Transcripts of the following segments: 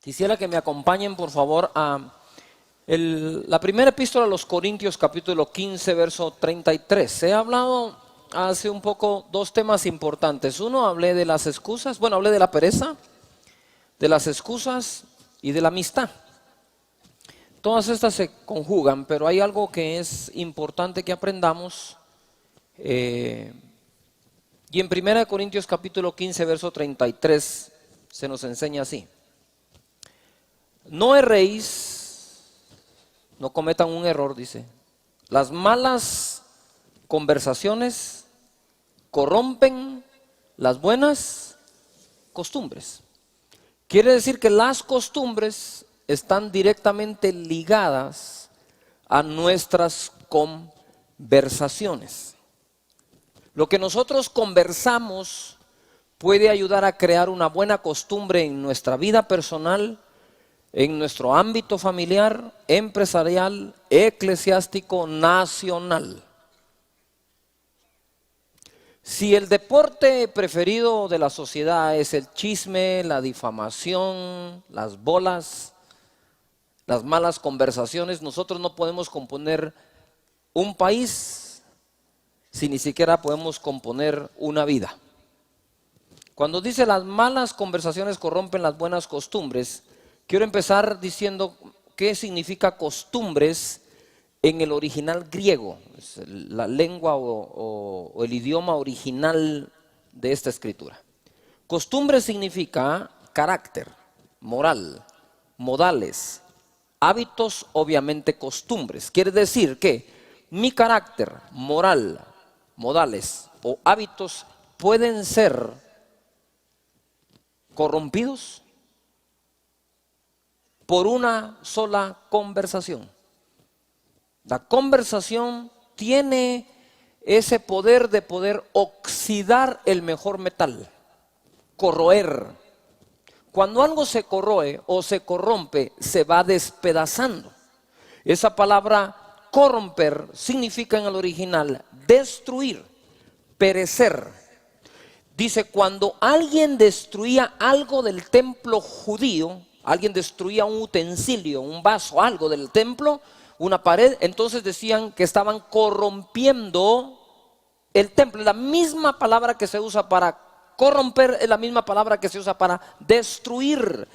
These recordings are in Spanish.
Quisiera que me acompañen, por favor, a la primera epístola a los Corintios, capítulo 15, verso 33. He hablado hace un poco dos temas importantes. Uno, hablé de las excusas, hablé de la pereza, de las excusas y de la amistad. Todas estas se conjugan, pero hay algo que es importante que aprendamos. Y en 1 Corintios capítulo 15, verso 33, se nos enseña así. No erréis, no cometan un error, dice. Las malas conversaciones corrompen las buenas costumbres. Quiere decir que las costumbres están directamente ligadas a nuestras conversaciones. Lo que nosotros conversamos puede ayudar a crear una buena costumbre en nuestra vida personal, en nuestro ámbito familiar, empresarial, eclesiástico, nacional. Si el deporte preferido de la sociedad es el chisme, la difamación, las bolas, las malas conversaciones, nosotros no podemos componer un país si ni siquiera podemos componer una vida. Cuando dice las malas conversaciones corrompen las buenas costumbres, quiero empezar diciendo qué significa costumbres en el original griego, es la lengua o el idioma original de esta escritura. Costumbre significa carácter, moral, modales, hábitos, obviamente costumbres. Quiere decir que mi carácter, moral, modales o hábitos pueden ser corrompidos por una sola conversación. La conversación tiene ese poder de poder oxidar el mejor metal, corroer. Cuando algo se corroe o se corrompe, se va despedazando. Esa palabra corromper significa en el original destruir, perecer. Dice, cuando alguien destruía algo del templo judío, alguien destruía un utensilio, un vaso, algo del templo, una pared, entonces decían que estaban corrompiendo el templo. La misma palabra que se usa para corromper es la misma palabra que se usa para destruir.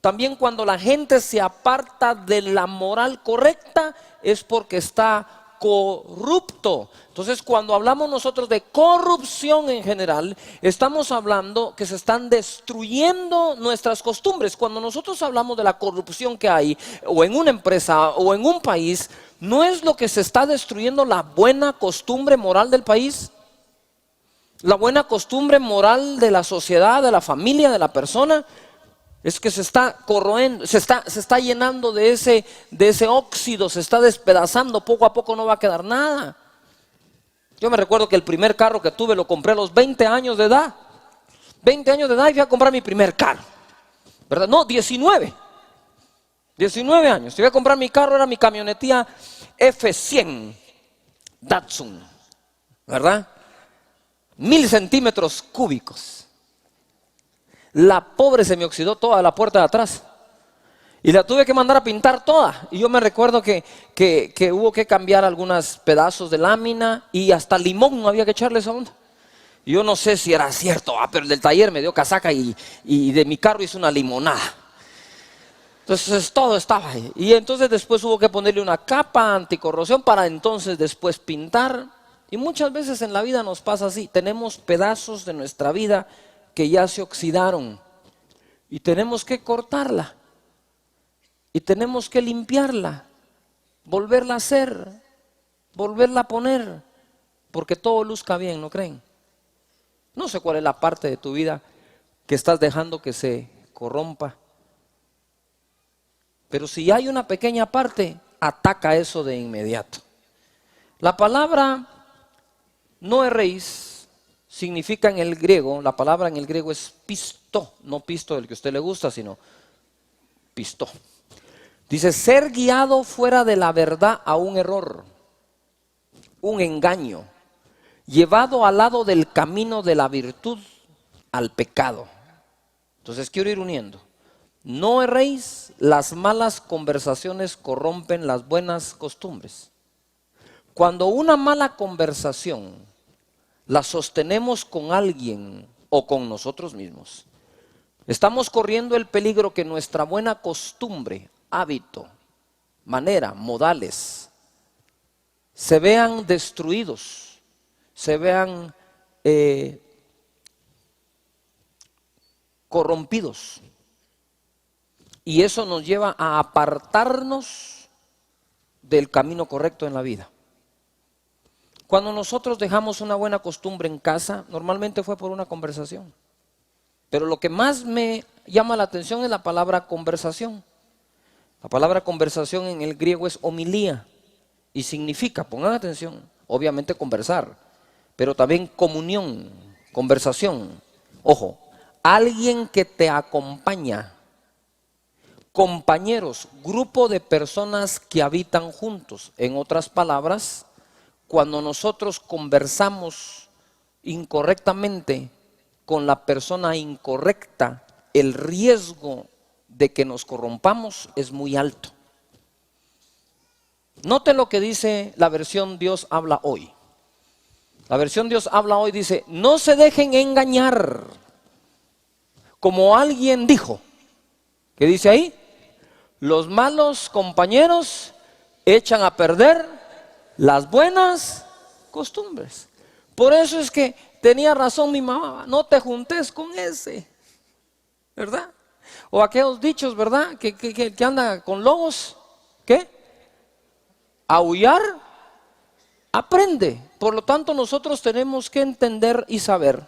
También cuando la gente se aparta de la moral correcta es porque está corrupto. Entonces, cuando hablamos nosotros de corrupción en general, estamos hablando que se están destruyendo nuestras costumbres. Cuando nosotros hablamos de la corrupción que hay o en una empresa o en un país, ¿no es lo que se está destruyendo la buena costumbre moral del país? La buena costumbre moral de la sociedad, de la familia, de la persona. Es que se está corroendo, se está llenando de ese óxido, se está despedazando, poco a poco no va a quedar nada. Yo me recuerdo que el primer carro que tuve lo compré a los 20 años de edad. 20 años de edad y fui a comprar mi primer carro, ¿verdad? No, 19 años. Fui a comprar mi carro, era mi camionetía F100 Datsun, ¿verdad? 1000 centímetros cúbicos. La pobre se me oxidó toda la puerta de atrás y la tuve que mandar a pintar toda. Y yo me recuerdo que hubo que cambiar algunos pedazos de lámina y hasta limón no había que echarle esa onda. Y yo no sé si era cierto, pero el del taller me dio casaca y de mi carro hizo una limonada. Entonces todo estaba ahí. Y entonces después hubo que ponerle una capa anticorrosión para entonces después pintar. Y muchas veces en la vida nos pasa así. Tenemos pedazos de nuestra vida que ya se oxidaron y tenemos que cortarla y tenemos que limpiarla, volverla a hacer, volverla a poner, porque todo luzca bien, ¿no creen? No sé cuál es la parte de tu vida que estás dejando que se corrompa, pero si hay una pequeña parte, ataca eso de inmediato. La palabra no erréis significa en el griego, la palabra en el griego es pisto, no pisto del que a usted le gusta, sino pisto. Dice, ser guiado fuera de la verdad a un error, un engaño, llevado al lado del camino de la virtud al pecado. Entonces quiero ir uniendo. No erréis, las malas conversaciones corrompen las buenas costumbres. Cuando una mala conversación la sostenemos con alguien o con nosotros mismos, estamos corriendo el peligro que nuestra buena costumbre, hábito, manera, modales, se vean destruidos, se vean corrompidos. Y eso nos lleva a apartarnos del camino correcto en la vida. Cuando nosotros dejamos una buena costumbre en casa, normalmente fue por una conversación. Pero lo que más me llama la atención es la palabra conversación. La palabra conversación en el griego es homilía y significa, pongan atención, obviamente conversar, pero también comunión, conversación. Ojo, alguien que te acompaña, compañeros, grupo de personas que habitan juntos. En otras palabras, cuando nosotros conversamos incorrectamente con la persona incorrecta, el riesgo de que nos corrompamos es muy alto. Note lo que dice la versión Dios habla hoy. La versión Dios habla hoy dice: no se dejen engañar, como alguien dijo. ¿Qué dice ahí? Los malos compañeros echan a perder las buenas costumbres. Por eso es que tenía razón mi mamá: no te juntes con ese, ¿verdad? O aquellos dichos, ¿verdad? Que anda con lobos, ¿qué? Aullar aprende. Por lo tanto, nosotros tenemos que entender y saber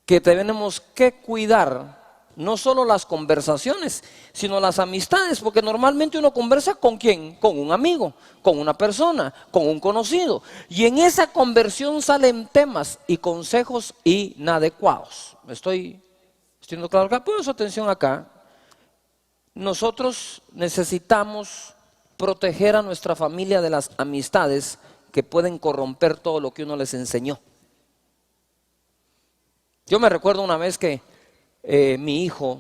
que tenemos que cuidar no solo las conversaciones, sino las amistades, porque normalmente uno conversa ¿con quién? Con un amigo, con una persona, con un conocido, y en esa conversión salen temas y consejos inadecuados. ¿Me estoy siendo claro acá? Pongan su atención acá. Nosotros necesitamos proteger a nuestra familia de las amistades que pueden corromper todo lo que uno les enseñó. Yo me recuerdo una vez que mi hijo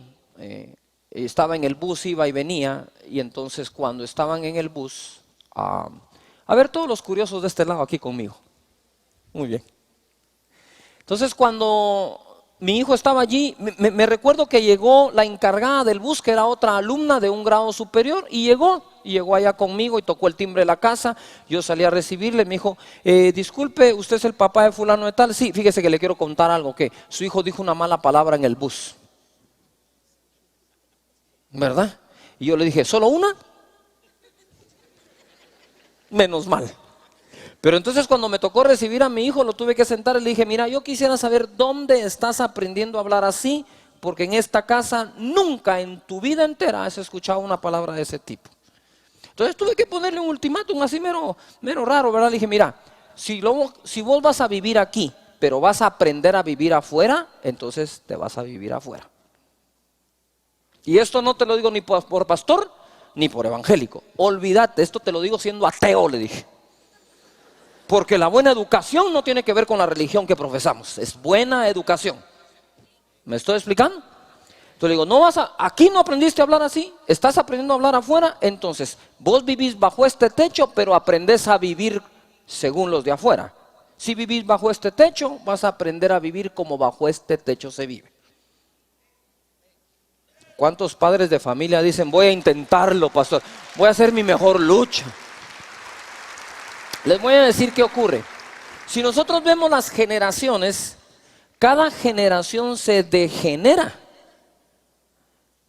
estaba en el bus, iba y venía, y entonces cuando estaban en el bus, a ver todos los curiosos de este lado aquí conmigo. Muy bien. Entonces cuando mi hijo estaba allí, me recuerdo que llegó la encargada del bus, que era otra alumna de un grado superior, y llegó allá conmigo y tocó el timbre de la casa. Yo salí a recibirle, me dijo: disculpe, ¿usted es el papá de fulano de tal? Sí, fíjese que le quiero contar algo, que su hijo dijo una mala palabra en el bus, ¿verdad? Y yo le dije: ¿solo una? Menos mal. Pero entonces cuando me tocó recibir a mi hijo, lo tuve que sentar y le dije: mira, yo quisiera saber dónde estás aprendiendo a hablar así, porque en esta casa nunca en tu vida entera has escuchado una palabra de ese tipo. Entonces tuve que ponerle un ultimátum así mero raro, ¿verdad? Le dije: mira, si vos vas a vivir aquí, pero vas a aprender a vivir afuera, entonces te vas a vivir afuera. Y esto no te lo digo ni por pastor, ni por evangélico. Olvídate, esto te lo digo siendo ateo, le dije. Porque la buena educación no tiene que ver con la religión que profesamos, es buena educación. ¿Me estoy explicando? Entonces le digo: aquí no aprendiste a hablar así, estás aprendiendo a hablar afuera, entonces vos vivís bajo este techo, pero aprendés a vivir según los de afuera. Si vivís bajo este techo, vas a aprender a vivir como bajo este techo se vive. ¿Cuántos padres de familia dicen: voy a intentarlo, pastor, voy a hacer mi mejor lucha? Les voy a decir qué ocurre. Si nosotros vemos las generaciones, cada generación se degenera.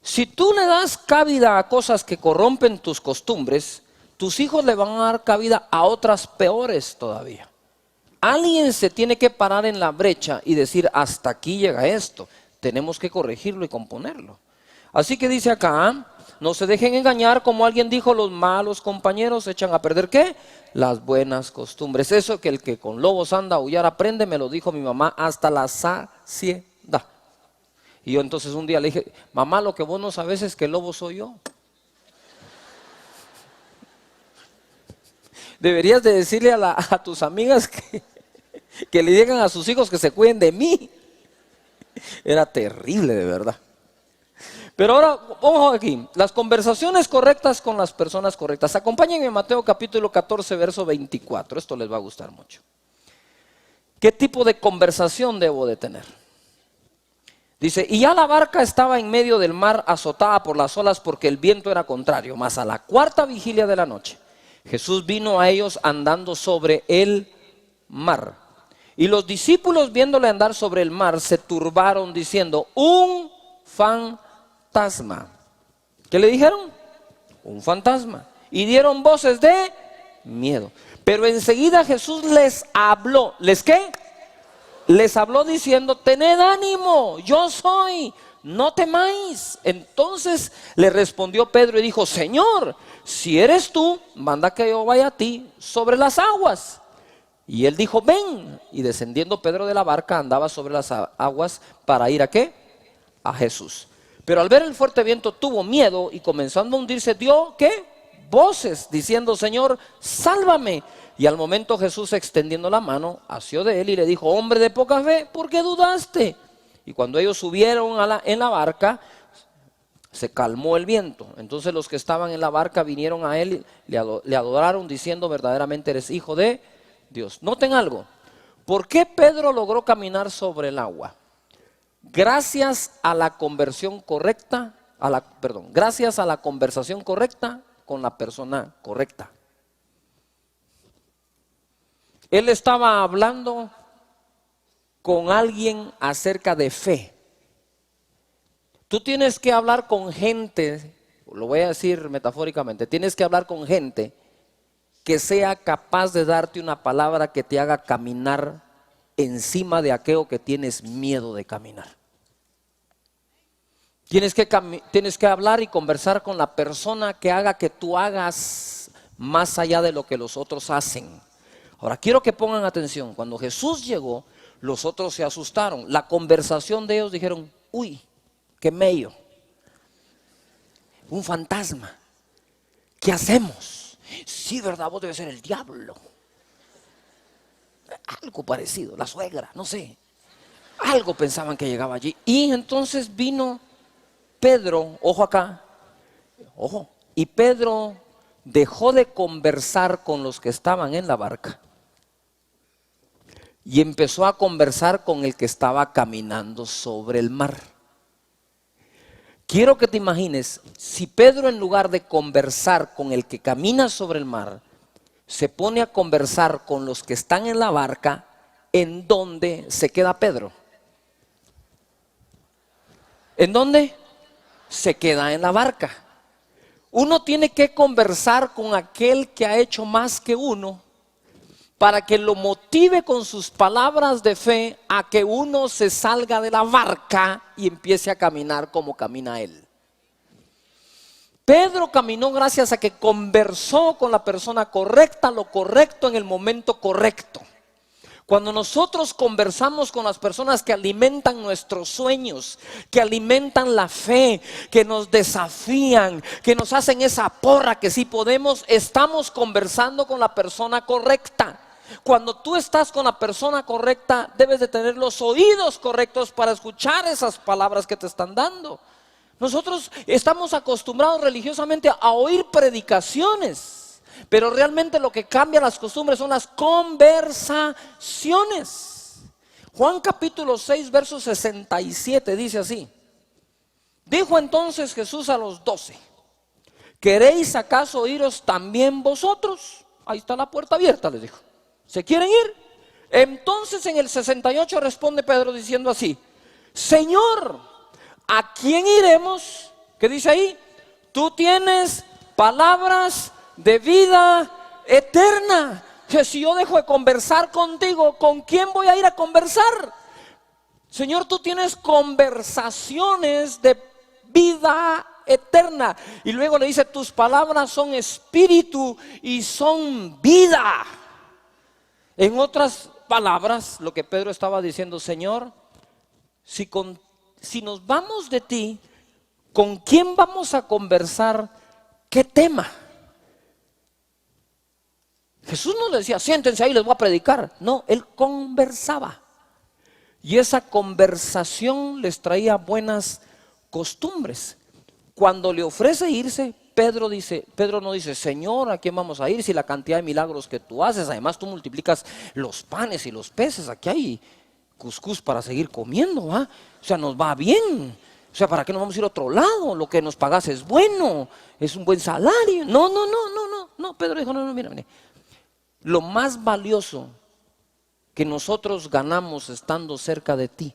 Si tú le das cabida a cosas que corrompen tus costumbres, tus hijos le van a dar cabida a otras peores todavía. Alguien se tiene que parar en la brecha y decir: hasta aquí llega esto, tenemos que corregirlo y componerlo. Así que dice acá: no se dejen engañar, como alguien dijo, los malos compañeros echan a perder ¿qué? Las buenas costumbres. Eso que el que con lobos anda a aullar aprende, me lo dijo mi mamá hasta la saciedad. Y yo entonces un día le dije: mamá, lo que vos no sabes es que el lobo soy yo. Deberías de decirle a tus amigas que le digan a sus hijos que se cuiden de mí. Era terrible, de verdad. Pero ahora, ojo aquí, las conversaciones correctas con las personas correctas. Acompáñenme en Mateo capítulo 14, verso 24. Esto les va a gustar mucho. ¿Qué tipo de conversación debo de tener? Dice, y ya la barca estaba en medio del mar, azotada por las olas, porque el viento era contrario. Mas a la cuarta vigilia de la noche, Jesús vino a ellos andando sobre el mar. Y los discípulos, viéndole andar sobre el mar, se turbaron diciendo, un fantasma. ¿Qué le dijeron? Un fantasma. Y dieron voces de miedo. Pero enseguida Jesús les habló. ¿Les qué? Les habló diciendo, tened ánimo, yo soy, no temáis. Entonces le respondió Pedro y dijo, Señor, si eres tú, manda que yo vaya a ti sobre las aguas. Y él dijo, ven. Y descendiendo Pedro de la barca, andaba sobre las aguas para ir ¿a qué? A Jesús. Pero al ver el fuerte viento tuvo miedo y comenzando a hundirse dio ¿qué? Voces diciendo, Señor, sálvame. Y al momento Jesús, extendiendo la mano, asió de él y le dijo, hombre de poca fe, ¿por qué dudaste? Y cuando ellos subieron en la barca, se calmó el viento. Entonces los que estaban en la barca vinieron a él, le adoraron diciendo, verdaderamente eres hijo de Dios. Noten algo, ¿por qué Pedro logró caminar sobre el agua? Gracias a la conversión correcta, gracias a la conversación correcta con la persona correcta. Él estaba hablando con alguien acerca de fe. Tú tienes que hablar con gente, lo voy a decir metafóricamente, tienes que hablar con gente que sea capaz de darte una palabra que te haga caminar encima de aquello que tienes miedo de caminar. Tienes que hablar y conversar con la persona que haga que tú hagas más allá de lo que los otros hacen. Ahora quiero que pongan atención, cuando Jesús llegó, los otros se asustaron. La conversación de ellos dijeron, uy, qué mello, un fantasma, ¿qué hacemos? Sí, verdad, vos debes ser el diablo. Algo parecido, la suegra, no sé. Algo pensaban que llegaba allí. Y entonces vino Pedro, ojo acá, ojo, y Pedro dejó de conversar con los que estaban en la barca y empezó a conversar con el que estaba caminando sobre el mar. Quiero que te imagines, si Pedro, en lugar de conversar con el que camina sobre el mar, se pone a conversar con los que están en la barca, ¿en dónde se queda Pedro? ¿En dónde? Se queda en la barca. Uno tiene que conversar con aquel que ha hecho más que uno para que lo motive con sus palabras de fe a que uno se salga de la barca y empiece a caminar como camina él. Pedro caminó gracias a que conversó con la persona correcta, lo correcto en el momento correcto. Cuando nosotros conversamos con las personas que alimentan nuestros sueños, que alimentan la fe, que nos desafían, que nos hacen esa porra que sí podemos, estamos conversando con la persona correcta. Cuando tú estás con la persona correcta, debes de tener los oídos correctos para escuchar esas palabras que te están dando. Nosotros estamos acostumbrados religiosamente a oír predicaciones, pero realmente lo que cambia las costumbres son las conversaciones. Juan capítulo 6, verso 67 dice así: dijo entonces Jesús a los 12: ¿queréis acaso iros también vosotros? Ahí está la puerta abierta, les dijo. ¿Se quieren ir? Entonces en el 68 responde Pedro diciendo así: Señor, ¿a quién iremos? ¿Qué dice ahí? Tú tienes palabras de vida eterna. Que si yo dejo de conversar contigo, ¿con quién voy a ir a conversar? Señor, tú tienes conversaciones de vida eterna. Y luego le dice: tus palabras son espíritu y son vida. En otras palabras, lo que Pedro estaba diciendo: Señor, si nos vamos de ti, ¿con quién vamos a conversar? ¿Qué tema? Jesús no le decía: siéntense ahí, les voy a predicar. No, él conversaba. Y esa conversación les traía buenas costumbres. Cuando le ofrece irse, Pedro no dice, Señor, ¿a quién vamos a ir si la cantidad de milagros que tú haces? Además tú multiplicas los panes y los peces, aquí hay cuscús para seguir comiendo, ¿va? O sea, nos va bien. O sea, ¿para qué nos vamos a ir a otro lado? Lo que nos pagas es bueno, es un buen salario. No, Pedro dijo, no, mira. Lo más valioso que nosotros ganamos estando cerca de ti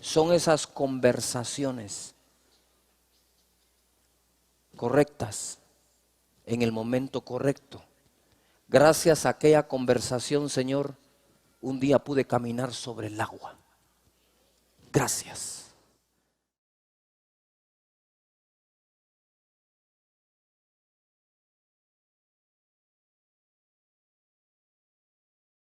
son esas conversaciones correctas en el momento correcto. Gracias a aquella conversación, Señor, un día pude caminar sobre el agua. Gracias.